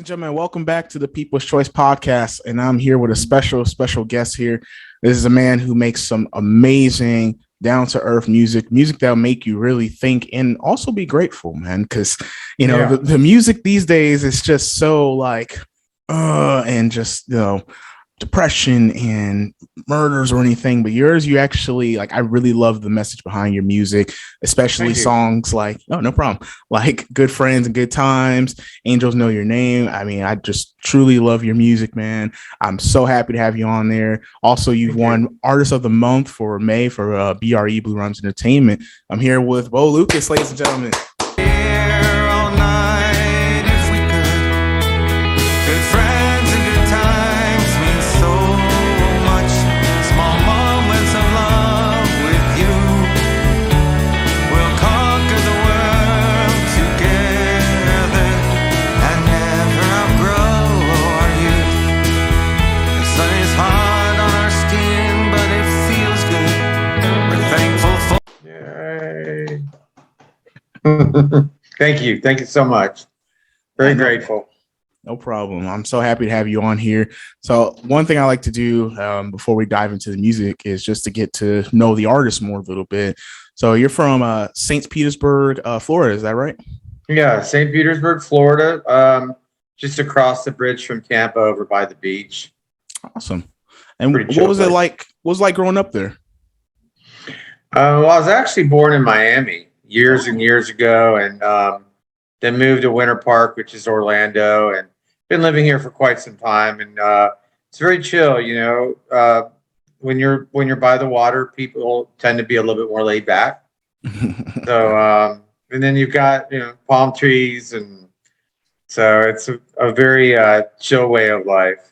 and gentlemen, welcome back to the People's Choice Podcast. And I'm here with a special guest here. This is a man who makes some amazing down-to-earth music that'll make you really think and also be grateful, man. Because, the music these days is just so like, and just, depression and murders or anything, but yours, you actually like, I really love the message behind your music, especially songs like, oh, no problem, like Good Friends and Good Times, Angels Know Your Name. I mean, I just truly love your music, man. I'm so happy to have you on there. Also, you've won Artist of the Month for May for BRE, Blue Rhymez Entertainment. I'm here with Beau Lucas, ladies and gentlemen. Thank you so much. Very grateful. No problem. I'm so happy to have you on here. So one thing I like to do before we dive into the music is just to get to know the artist more a little bit. So you're from Saint Petersburg, Florida, is that right? Yeah, Saint Petersburg, Florida, just across the bridge from Tampa over by the beach. Awesome. And what was it like? What was it like growing up there? Well, I was actually born in Miami years and years ago, and then moved to Winter Park, which is Orlando, and been living here for quite some time. And it's very chill, when you're by the water, people tend to be a little bit more laid back. So and then you've got palm trees, and so it's a very chill way of life.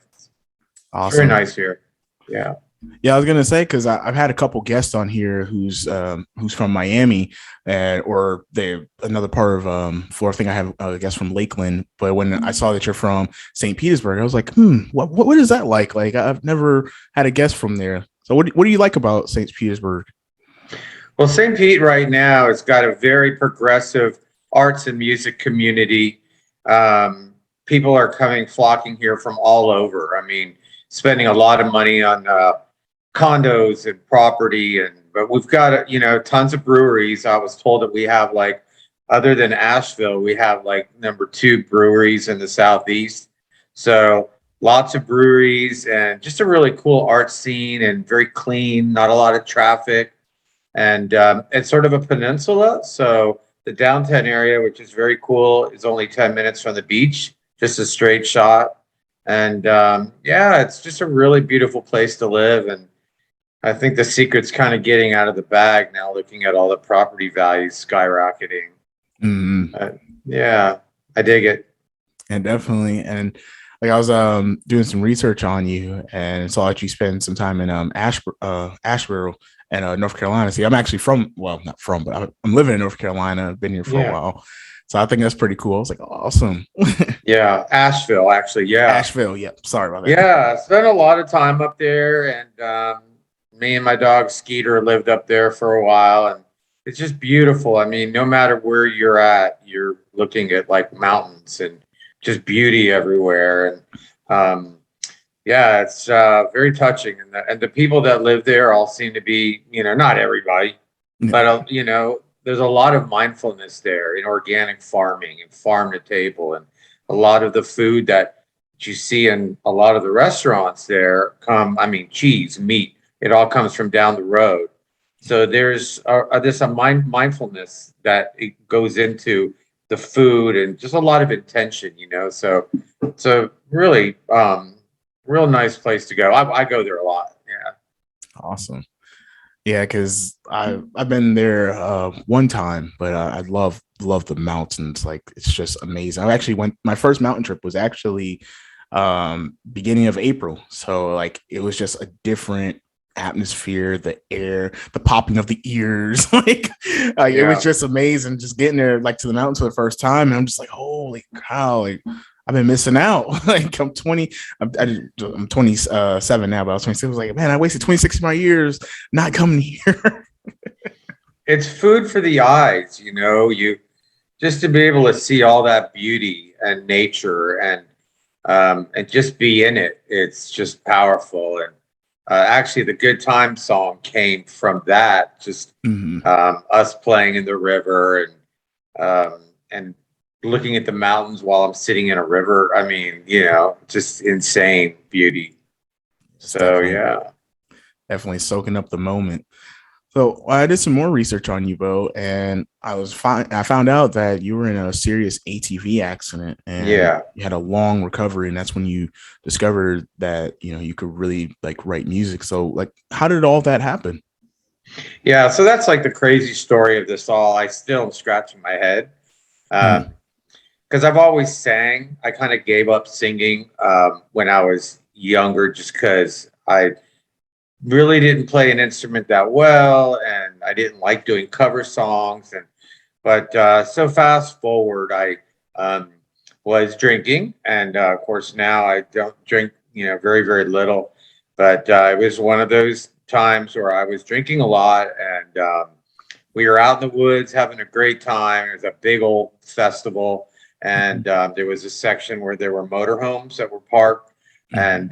Awesome. Very nice here. Yeah. Yeah, I was gonna say, because I've had a couple guests on here who's from Miami, or they another part of Florida. I think I have a guest from Lakeland, but when I saw that you're from Saint Petersburg, I was like, what is that like? Like, I've never had a guest from there. So what do you like about Saint Petersburg? Well, St. Pete right now has got a very progressive arts and music community. People are flocking here from all over. I mean, spending a lot of money on condos and property, but we've got tons of breweries. I was told that we have, like, other than Asheville, we have like number 2 breweries in the Southeast. So lots of breweries and just a really cool art scene, and very clean, not a lot of traffic. And it's sort of a peninsula. So the downtown area, which is very cool, is only 10 minutes from the beach, just a straight shot. And it's just a really beautiful place to live. And I think the secret's kind of getting out of the bag now, looking at all the property values skyrocketing. Yeah, I dig it. And definitely. And like, I was doing some research on you and saw that you spend some time in Asheville and North Carolina. See, I'm actually not from, but I'm living in North Carolina. I've been here for a while. So I think that's pretty cool. I was like, awesome. Yeah, Asheville, actually. Yeah. Asheville. Yeah. Sorry about that. Yeah. I spent a lot of time up there, and me and my dog Skeeter lived up there for a while, and it's just beautiful. I mean, no matter where you're at, you're looking at like mountains and just beauty everywhere. And it's very touching. And the people that live there all seem to be, not everybody, but there's a lot of mindfulness there in organic farming and farm to table, and a lot of the food that you see in a lot of the restaurants there cheese, meat, it all comes from down the road. So there's a mindfulness that it goes into the food, and just a lot of intention, so it's a really real nice place to go. I go there a lot. Yeah. Awesome. Yeah, because I've been there one time, but I love the mountains. Like, it's just amazing. I actually my first mountain trip was actually beginning of April, so like, it was just a different atmosphere, the air, the popping of the ears, it was just amazing. Just getting there, like, to the mountains for the first time, and I'm just like, holy cow! Like, I've been missing out. Like, I'm 27 now, but I was 26. I was like, man, I wasted 26 of my years not coming here. It's food for the eyes, you just to be able to see all that beauty and nature, and and just be in it. It's just powerful. And actually, the Good Time song came from that. Just Mhm. us playing in the river and looking at the mountains while I'm sitting in a river. I mean, just insane beauty. It's So yeah. definitely soaking up the moment. So I did some more research on you, Bo, and I found out that you were in a serious ATV accident and Yeah. you had a long recovery, and that's when you discovered that you could really like write music. So like, how did all that happen? Yeah. So that's like the crazy story of this all. I still am scratching my head. Mm, Because I've always sang. I kind of gave up singing when I was younger just because I really didn't play an instrument that well and I didn't like doing cover songs. But so fast forward, I um, was drinking. And of course, now I don't drink, very, very little. But it was one of those times where I was drinking a lot and we were out in the woods having a great time. It was a big old festival, mhm, and there was a section where there were motorhomes that were parked, mhm. and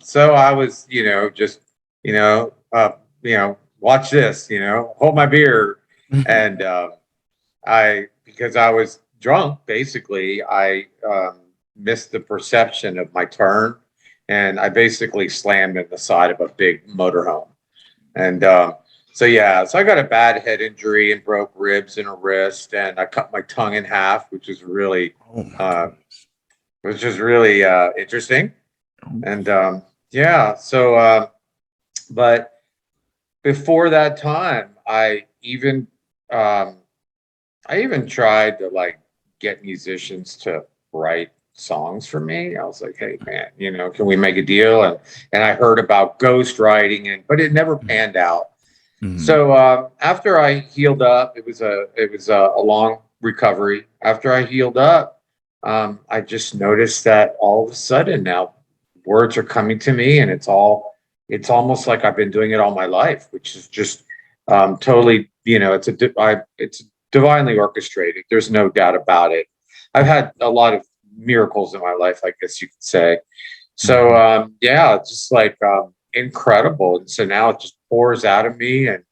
so I was, just, watch this, hold my beer, and I because I was drunk, basically, I missed the perception of my turn, and I basically slammed in the side of a big motorhome. And so yeah, so I got a bad head injury and broke ribs and a wrist, and I cut my tongue in half, Oh my uh, goodness. interesting. Oh, And yeah, so but before that time, um, I even tried to like get musicians to write songs for me. I was like, hey man, can we make a deal? And I heard about ghost writing, but it never panned out. mhm. So after I healed up, it was a long recovery. After I healed up, I just noticed that all of a sudden now words are coming to me, and it's almost like I've been doing it all my life, which is just totally, it's divinely orchestrated. There's no doubt about it. I've had a lot of miracles in my life, I guess you could say. So Mhm. yeah, it's just like incredible. And so now it just pours out of me, and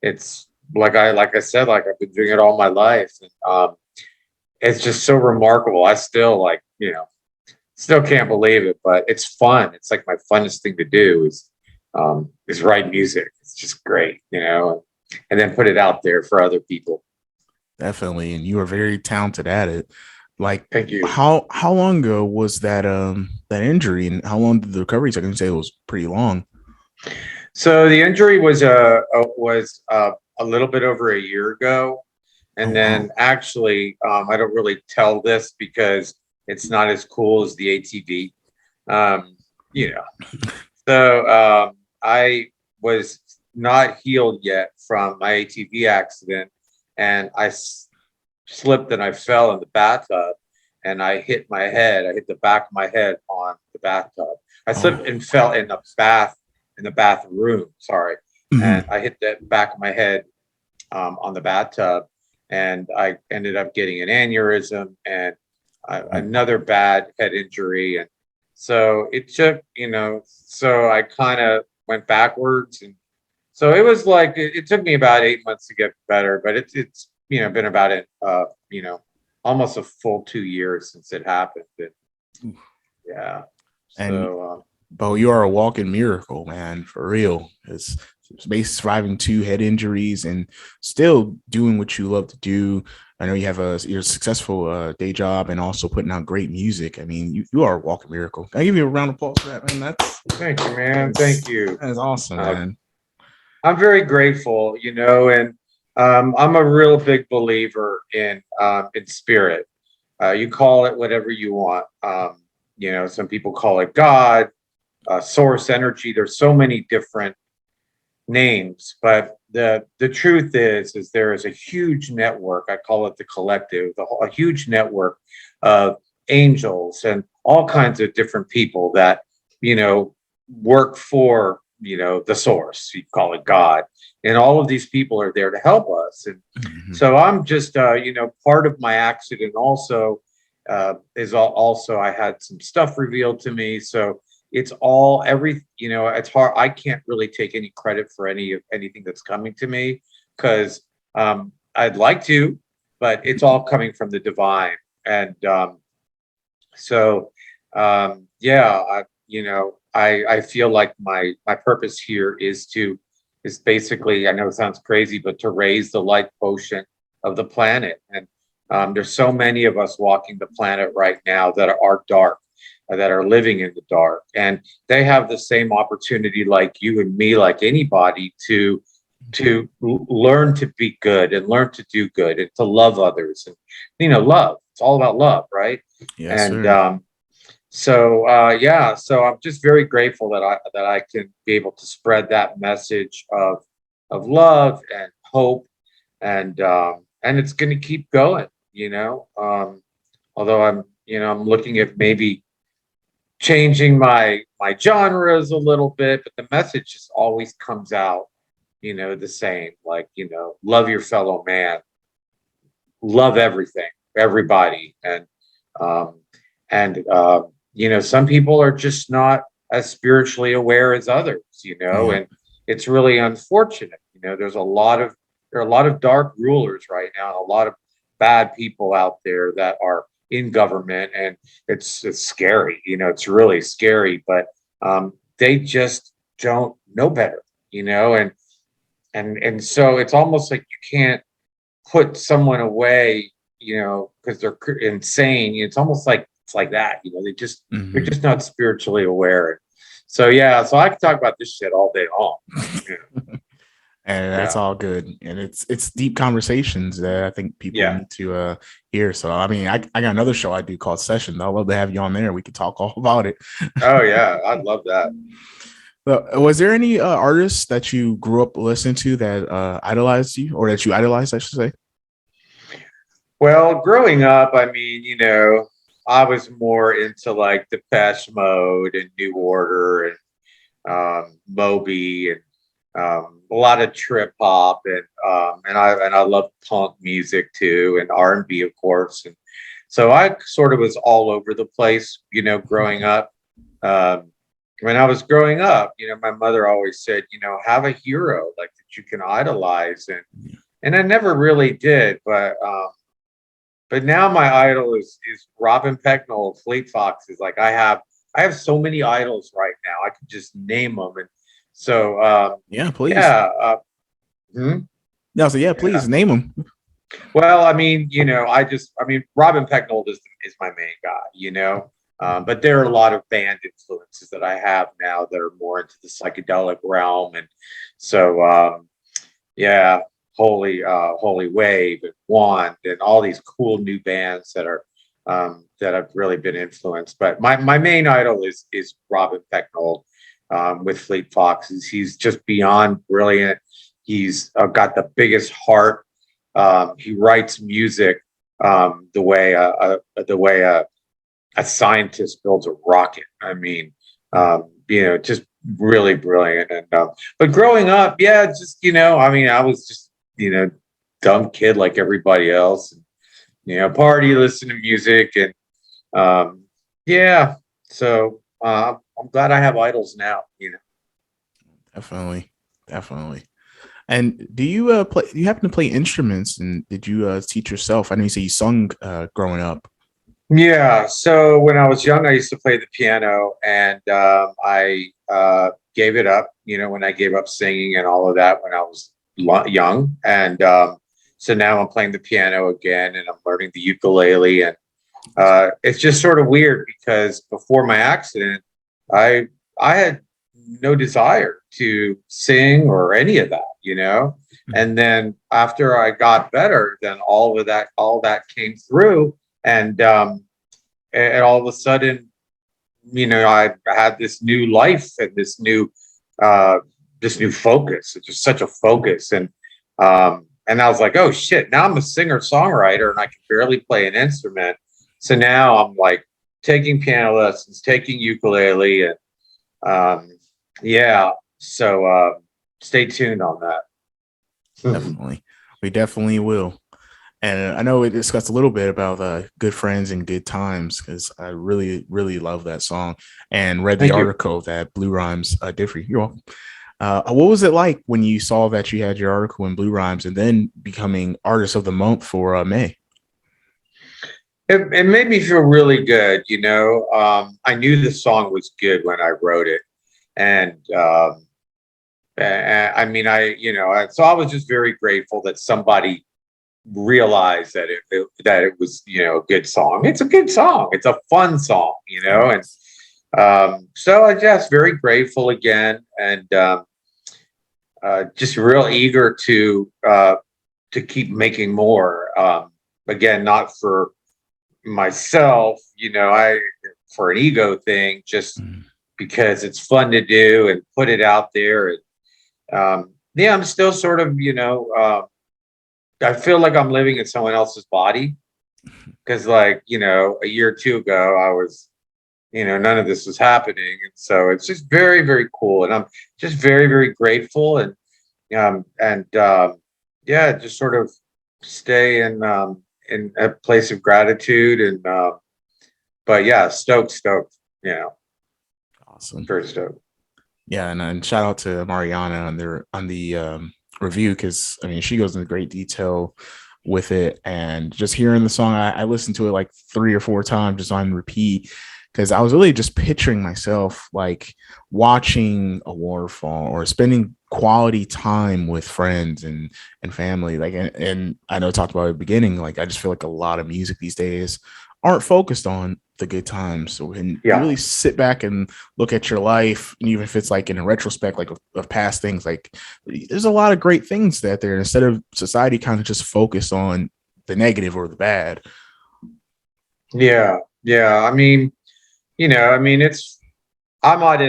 it's like I said, like I've been doing it all my life, and it's just so remarkable. I still still can't believe it, but it's fun. It's like my funnest thing to do is write music. It's just great, and then put it out there for other people. Definitely, and you are very talented at it. Like, Thank you. how long ago was that injury, and how long did the recovery take? I can say it was pretty long. So the injury was a little bit over a year ago. Oh And wow. then actually, I don't really tell this because it's not as cool as the ATV. Um, you know, so I was not healed yet from my ATV accident, and slipped and I fell in the bathtub, and I hit my head. I hit the back of my head on the bathtub. I slipped Oh. and fell in the bathroom. Sorry, and Mhm. I hit the back of my head on the bathtub, and I ended up getting an aneurysm and Oh my. another bad head injury. And so it took, so I kind of went backwards. And so it was like, it took me about 8 months to get better, but it's been about almost a full 2 years since it happened. And yeah. And So, Bo, you are a walking miracle, man, for real. It's basically surviving two head injuries and still doing what you love to do. I know you have you're a successful day job and also putting out great music. I mean, you are a walking miracle. Can I give you a round of applause for that, man? thank you, man. That's Thank you. that is awesome, Uh, man. I'm very grateful, and I'm a real big believer in spirit. You call it whatever you want. Some people call it God, source energy. There's so many different names, but the truth is there is a huge network. I call it the collective, a huge network of angels and all kinds of different people that you know work for the source. You call it God, and all of these people are there to help us. And Mhm. so I'm just part of my accident also also, I had some stuff revealed to me. So it's all it's hard. I can't really take any credit for anything that's coming to me, because I'd like to, but it's all coming from the divine. And so yeah, I feel like my purpose here is basically, I know it sounds crazy, but to raise the light quotient of the planet. And there's so many of us walking the planet right now that are dark, that are living in the dark, and they have the same opportunity like you and me, like anybody, to learn to be good and learn to do good and to love others. And love, it's all about love, right? Yes, And sir. yeah, so I'm just very grateful that I can be able to spread that message of love and hope. And it's going to keep going, although I'm looking at maybe changing my genres a little bit, but the message just always comes out, the same, like, love your fellow man, love everything, everybody. Um, and some people are just not as spiritually aware as others, Yeah. and it's really unfortunate. There are a lot of dark rulers right now, and a lot of bad people out there that are in government, and it's scary. It's really scary, but they just don't know better, and so it's almost like you can't put someone away, because they're insane. It's almost like it's like that, they're Hmm. just not spiritually aware. So yeah, so I can talk about this shit all day long. Yeah, And that's yeah, all good. And it's deep conversations that I think people yeah. need to hear. So I mean, I got another show I do called Sessions. I'd love to have you on there. We could talk all about it. Oh yeah, I'd love that. Was there any artists that you grew up listening to that idolized you, or that you idolized, I should say? Well, growing up, I mean, I was more into like Depeche Mode and New Order and Moby, and a lot of trip hop, and I love punk music too, and R&B, of course. And so I sort of was all over the place, growing up. Um, when I was growing up, my mother always said, have a hero like that you can idolize, and I never really did, but now my idol is Robin Pecknold of Fleet Foxes. Like I have so many idols right now. I could just name them. And so Yeah, please. yeah, hmm? No, so yeah, Yeah. please name them. Well, I mean, Robin Pecknold is my main guy. But there are a lot of band influences that I have now that are more into the psychedelic realm, and so yeah, Holy Wave and Wand and all these cool new bands that have really been influenced. But my main idol is Robin Pecknold, with Fleet Foxes. He's just beyond brilliant. He's got the biggest heart. He writes music the way a scientist builds a rocket. I mean, just really brilliant. And but growing up, yeah, just I was just dumb kid like everybody else. And, party, listen to music, and yeah. So I'm glad I have idols now. Definitely, definitely. And do you play? Do you happen to play instruments? And did you teach yourself? I know you say you sung growing up. Yeah. So when I was young, I used to play the piano, and I gave it up. When I gave up singing and all of that when I was young, and so now I'm playing the piano again, and I'm learning the ukulele, and it's just sort of weird because before my accident, I I had no desire to sing or any of that. Mhm. And then after I got better, then all that came through, and and all of a sudden, I had this new life and uh, this new focus. It's just such a focus, and I was like, oh shit! Now I'm a singer songwriter, and I can barely play an instrument. So now I'm like taking piano lessons, taking ukulele, and um, yeah. So stay tuned on that. Definitely, we definitely will. And I know we discussed a little bit about Good Friends and Good Times because I really, really love that song and read the Thank you. article that Blue Rhymes did for you. You're welcome. What was it like when you saw that you had your article in Blue Rhymes and then becoming Artist of the Month for May? It made me feel really good. I knew the song was good when I wrote it, and I mean, so I was just very grateful that somebody realized that it was a good song. It's a good song. It's a fun song, and Yes. so I just very grateful again, and just real eager to keep making more. Again, not for myself, I for an ego thing, just Mm. because it's fun to do and put it out there. And yeah, I'm still sort of, I feel like I'm living in someone else's body because, like, a year or two ago, I was, none of this was happening, and so it's just very, very cool, and I'm just very, very grateful, and yeah, just sort of stay in a place of gratitude, and but yeah, stoked, Awesome. very stoked. Yeah, and shout out to Mariana on the review because I mean she goes into great detail with it, and just hearing the song, I listened to it like 3 or 4 times just on repeat because I was really just picturing myself like watching a waterfall or spending quality time with friends and family. Like and I know I talked about it at the beginning, like I just feel like a lot of music these days aren't focused on the good times. So when you Yeah, really sit back and look at your life, and even if it's like in a retrospect, like of past things, like there's a lot of great things that there. Instead of society kind of just focus on the negative or the bad. yeah. I mean, it's I'm not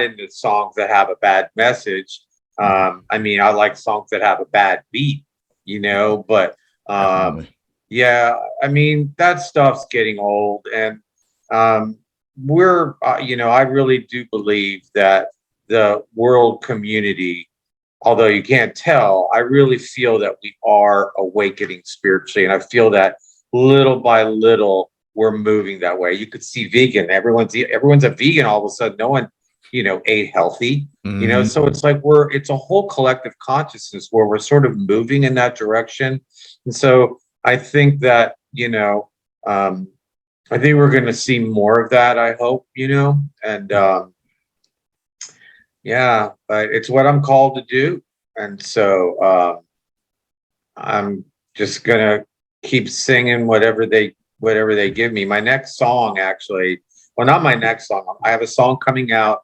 into songs that have a bad message. I mean, I like songs that have a bad beat, but um, Definitely. yeah, I mean, that stuff's getting old, and um, I really do believe that the world community, although you can't tell, I really feel that we are awakening spiritually. And I feel that little by little, we're moving that way. You could see vegan. Everyone's a vegan all of a sudden. No one, ate healthy. Mhm. So it's like it's a whole collective consciousness where we're sort of moving in that direction. And so I think that, I think we're going to see more of that, I hope, and yeah, but it's what I'm called to do. And so I'm just gonna keep singing whatever they give me. My next song, actually, well, not my next song. I have a song coming out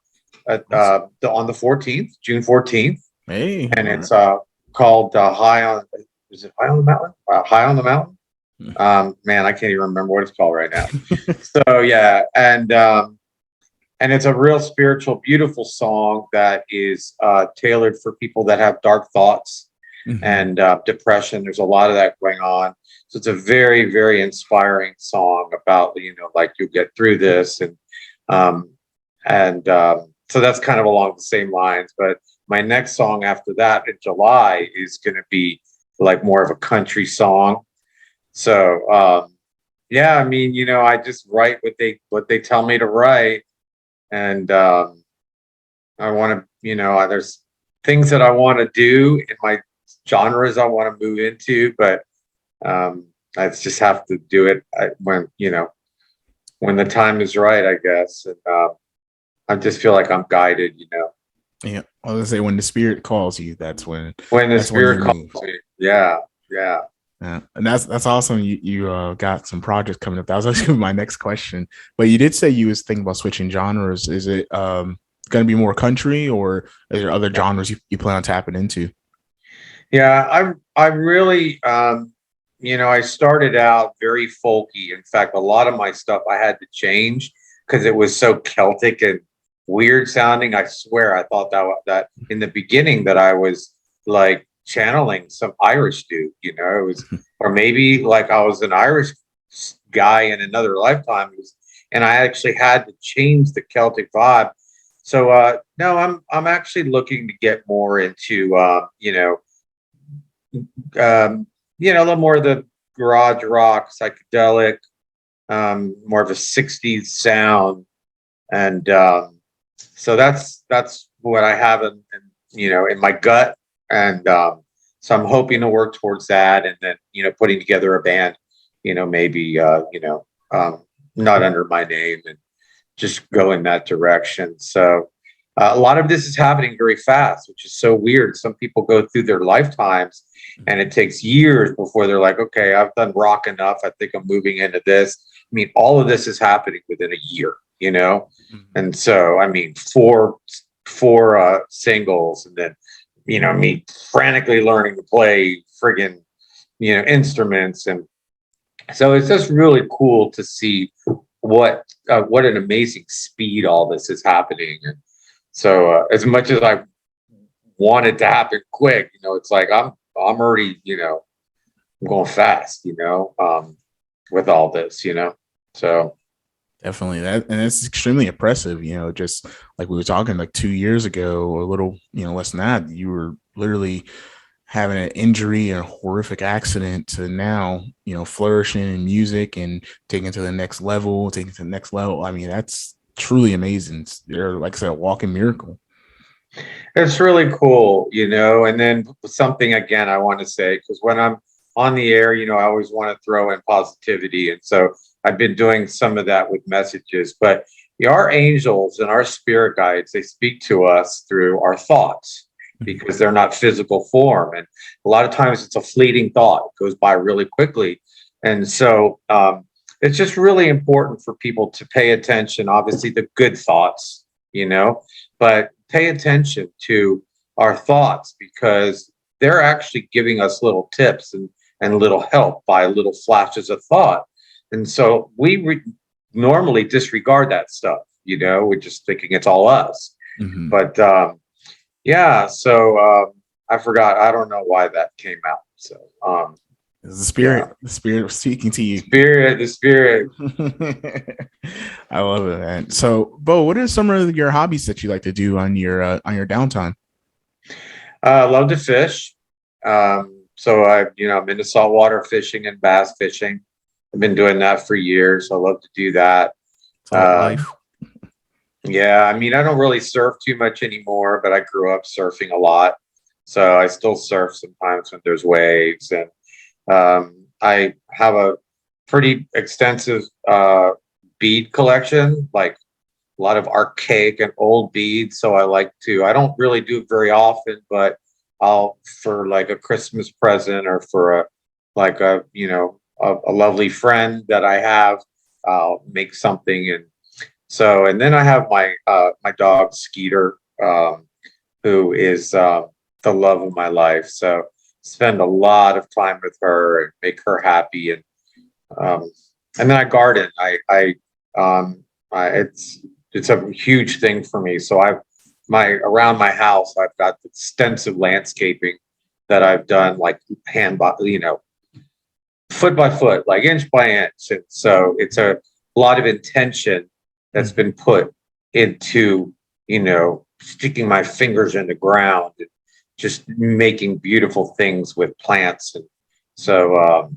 Awesome. on the 14th, June 14th, Hey, and all it's right. called High on. Is it High on the Mountain? High on the Mountain. Hmm. Man, I can't even remember what it's called right now. So yeah, and it's a real spiritual, beautiful song that is tailored for people that have dark thoughts Mhm. and depression. There's a lot of that going on. So it's a very, very inspiring song about, like you'll get through this. Um, and so that's kind of along the same lines. But my next song after that in July is going to be like more of a country song. So yeah, I mean, I just write what they tell me to write, and I want to, there's things that I want to do in my genres I want to move into, but I just have to do it when the time is right, I guess. And I just feel like I'm guided. Yeah, I was gonna say when the spirit calls you, When the that's when you spirit calls move. me. Yeah, yeah. Yeah, and that's awesome. You got some projects coming up. That was actually my next question. But you did say you was thinking about switching genres. Is it going to be more country, or are there other Yeah. genres you plan on tapping into? Yeah, I really I started out very folky. In fact, a lot of my stuff I had to change because it was so Celtic and weird sounding. I swear I thought that in the beginning that I was like channeling some Irish dude, it was, or maybe like I was an Irish guy in another lifetime. And I actually had to change the Celtic vibe. So no, I'm actually looking to get more into a little more of the garage rock, psychedelic, more of a 60s sound. And so that's what I have in my gut. And so I'm hoping to work towards that, and then putting together a band, maybe not under my name, and just go in that direction. So a lot of this is happening very fast, which is so weird. Some people go through their lifetimes and it takes years before they're like, okay, I've done rock enough. I think I'm moving into this. I mean, all of this is happening within a year, And so, I mean, four singles, and then, me frantically learning to play friggin', instruments. And so it's just really cool to see what an amazing speed all this is happening. And so as much as I want it to happen quick, it's like I'm already, I'm going fast, with all this, so. Definitely that, and it's extremely impressive. Just like we were talking like 2 years ago, or a little, less than that, you were literally having an injury and a horrific accident to now, flourishing in music and taking it to the next level, I mean, that's truly amazing. They're, like I said, a walking miracle. It's really cool, and then something again I want to say, because when I'm on the air, I always want to throw in positivity. And so I've been doing some of that with messages, but our angels and our spirit guides, they speak to us through our thoughts, because they're not physical form. And a lot of times it's a fleeting thought. It goes by really quickly. And so it's just really important for people to pay attention, obviously the good thoughts, but pay attention to our thoughts, because they're actually giving us little tips and little help by little flashes of thought. And so we normally disregard that stuff, we're just thinking it's all us. Mm-hmm. But yeah, so I forgot. I don't know why that came out. So it's the spirit, the spirit was speaking to you. The spirit. I love it, man. So, Beau, what are some of your hobbies that you like to do on your downtime? I love to fish. So I'm into saltwater fishing and bass fishing. I've been doing that for years. I love to do that. Life. Yeah, I mean, I don't really surf too much anymore, but I grew up surfing a lot. So I still surf sometimes when there's waves. And I have a pretty extensive bead collection, like a lot of archaic and old beads. So I don't really do it very often, but for like a Christmas present, or for a lovely friend that I have, I'll make something. And then I have my dog Skeeter, who is the love of my life. So spend a lot of time with her and make her happy. And then I garden. It's a huge thing for me. So around my house, I've got extensive landscaping that I've done, like foot by foot, like inch by inch. And so it's a lot of intention that's been put into, sticking my fingers in the ground and just making beautiful things with plants. And so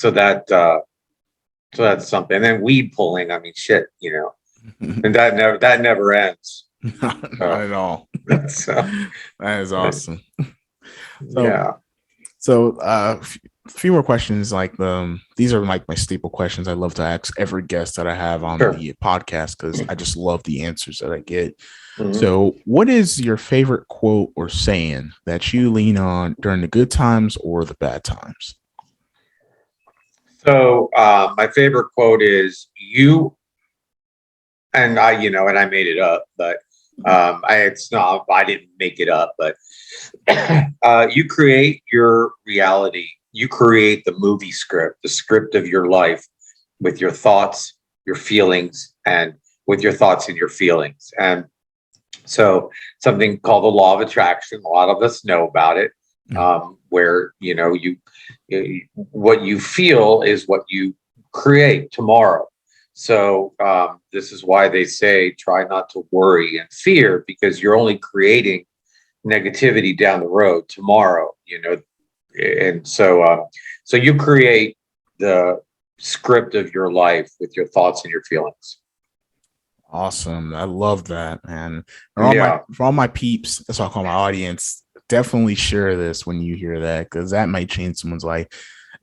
that's something. And then weed pulling, I mean, shit, and that never ends. Not at all. So, that is awesome. Yeah. So a few more questions. Like these are like my staple questions I love to ask every guest that I have on the podcast, because I just love the answers that I get. Mm-hmm. So what is your favorite quote or saying that you lean on during the good times or the bad times? So my favorite quote is and I made it up, but I didn't make it up, but you create your reality. You create the movie script, the script of your life, with your thoughts, your feelings, and with your thoughts and your feelings. And so something called the law of attraction, a lot of us know about it, where, what you feel is what you create tomorrow. So this is why they say, try not to worry and fear, because you're only creating negativity down the road tomorrow, And so So you create the script of your life with your thoughts and your feelings. Awesome. I love that. And Yeah. for all my peeps, that's what I call my audience, definitely share this when you hear that, because that might change someone's life.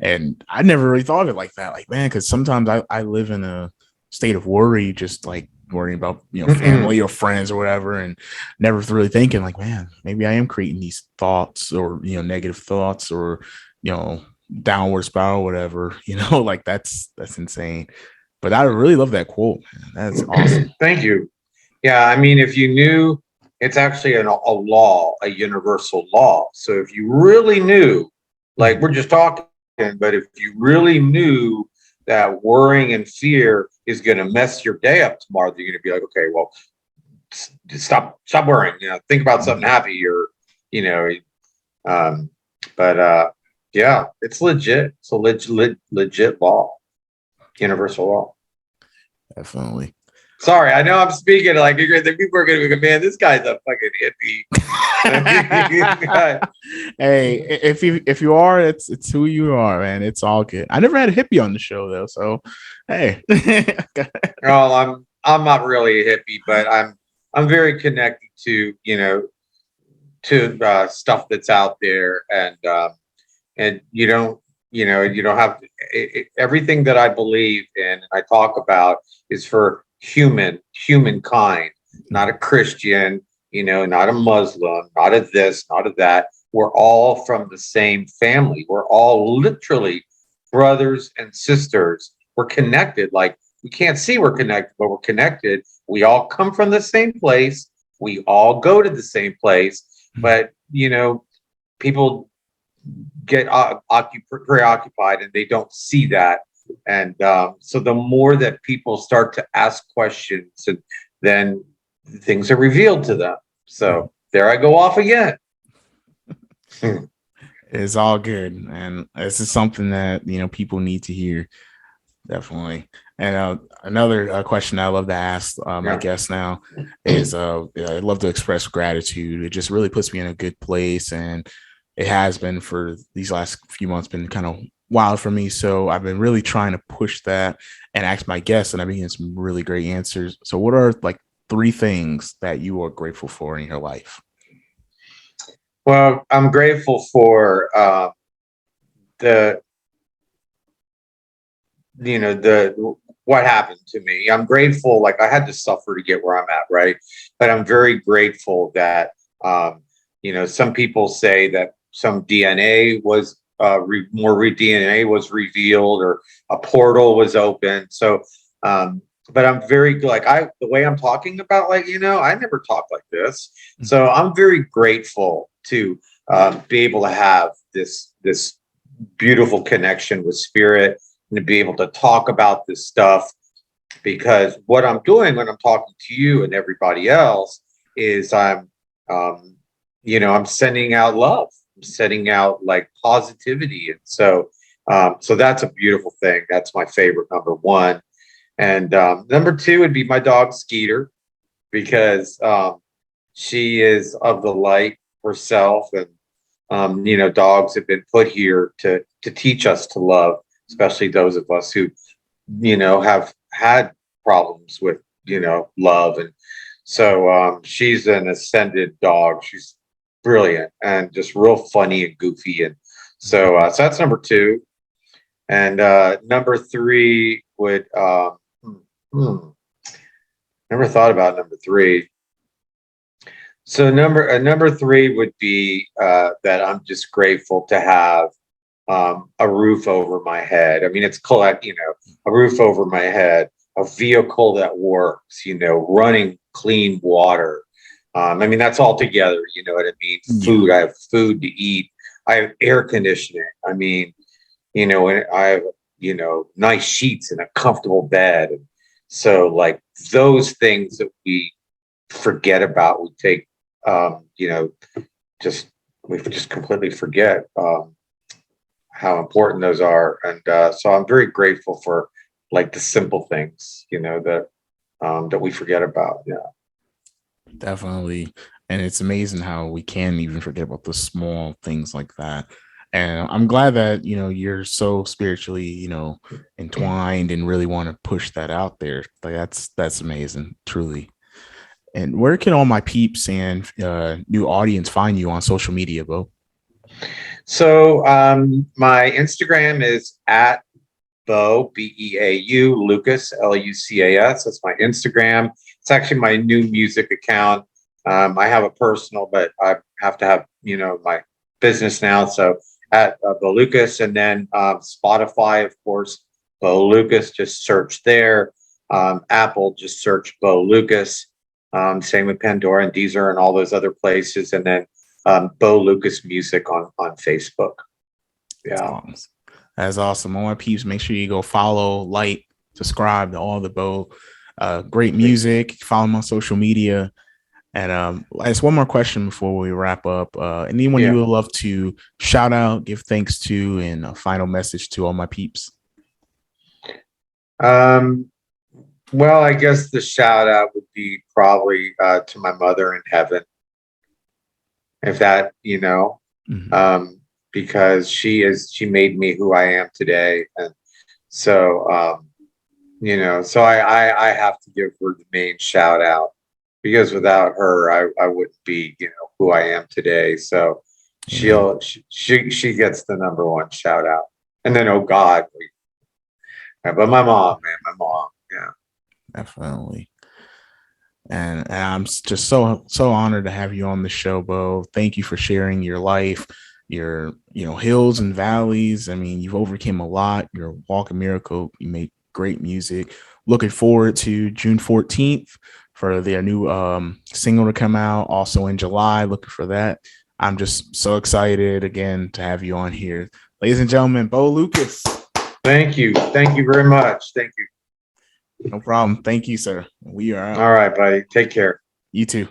And I never really thought of it like that. Like, man, because sometimes I live in a state of worry, just like worrying about, family or friends or whatever, and never really thinking like, man, maybe I am creating these thoughts or, negative thoughts or, downward spiral, whatever, like that's insane. But I really love that quote, man. That's awesome. Thank you. Yeah, I mean, if you knew, it's actually a law, a universal law. So if you really knew, like we're just talking, but if you really knew that worrying and fear is going to mess your day up tomorrow, you're going to be like, okay, well, stop worrying. Think about something happy, or yeah, it's legit. It's a legit law, universal law. Definitely. Sorry, I know I'm speaking like the people are going to be, man, this guy's a fucking hippie. Hey, if you are, it's who you are, man. It's all good. I never had a hippie on the show though, so hey. Well, I'm not really a hippie, but I'm very connected to stuff that's out there, and you don't have everything that I believe in and I talk about is for humankind, not a Christian, not a Muslim, not a this, not a that. We're all from the same family. We're all literally brothers and sisters. We're connected. Like, we can't see we're connected, but we're connected. We all come from the same place. We all go to the same place. But, people get preoccupied and they don't see that. And so the more that people start to ask questions, and then things are revealed to them. So there I go off again. It's all good, and this is something that people need to hear, definitely. And another question I love to ask my guests now is I love to express gratitude. It just really puts me in a good place, and it has been for these last few months, been kind of wild for me. So I've been really trying to push that and ask my guests, and I've been getting some really great answers. So what are like 3 things that you are grateful for in your life? Well, I'm grateful for the what happened to me. I'm grateful, like I had to suffer to get where I'm at, right? But I'm very grateful that some people say that some DNA was DNA was revealed, or a portal was open. So but I'm very like the way I'm talking about, like, I never talk like this. So I'm very grateful to be able to have this beautiful connection with spirit, and to be able to talk about this stuff, because what I'm doing when I'm talking to you and everybody else is I'm sending out love. I'm sending out like positivity. And so that's a beautiful thing. That's my favorite, number 1. And number 2 would be my dog Skeeter, because she is of the light herself, and dogs have been put here to teach us to love, especially those of us who have had problems with love. And so she's an ascended dog. She's brilliant and just real funny and goofy. And so that's number 2. And number 3 would never thought about number 3. So number 3 would be that I'm just grateful to have a roof over my head. I mean, it's a roof over my head, a vehicle that works, running clean water. I mean, that's all together. You know what I mean? Food. I have food to eat. I have air conditioning. I mean, and I have nice sheets and a comfortable bed. And so, like, those things that we forget about, we take, we just completely forget how important those are. And so I'm very grateful for like the simple things, that we forget about. Yeah, definitely. And it's amazing how we can even forget about the small things like that. And I'm glad that, you're so spiritually, entwined and really want to push that out there. Like that's amazing, truly. And where can all my peeps and new audience find you on social media, Beau? So my Instagram is at Beau, Beau Lucas, Lucas. That's my Instagram. It's actually my new music account. I have a personal, but I have to have, my business now. So at Beau Lucas, and then Spotify, of course, Beau Lucas, just search there. Apple, just search Beau Lucas. Same with Pandora and Deezer and all those other places. And then Beau Lucas Music on Facebook. Yeah. That's awesome. All my peeps, make sure you go follow, like, subscribe to all the Beau. Great music. Follow him on social media. And just one more question before we wrap up. Anyone you would love to shout out, give thanks to, and a final message to all my peeps? Well, I guess the shout out would be probably to my mother in heaven. If that, because she made me who I am today. And so, so I have to give her the main shout out, because without her, I wouldn't be, who I am today. So she gets the number one shout out. And then, oh God, but my mom, yeah. Definitely. And I'm just so honored to have you on the show, Beau. Thank you for sharing your life, your hills and valleys. I mean, you've overcome a lot. You're a walking miracle. You make great music. Looking forward to June 14th for their new single to come out. Also in July, looking for that. I'm just so excited again to have you on here, ladies and gentlemen. Beau Lucas. Thank you very much. Thank you. No problem. Thank you, sir. We are out. All right, buddy. Take care. You too.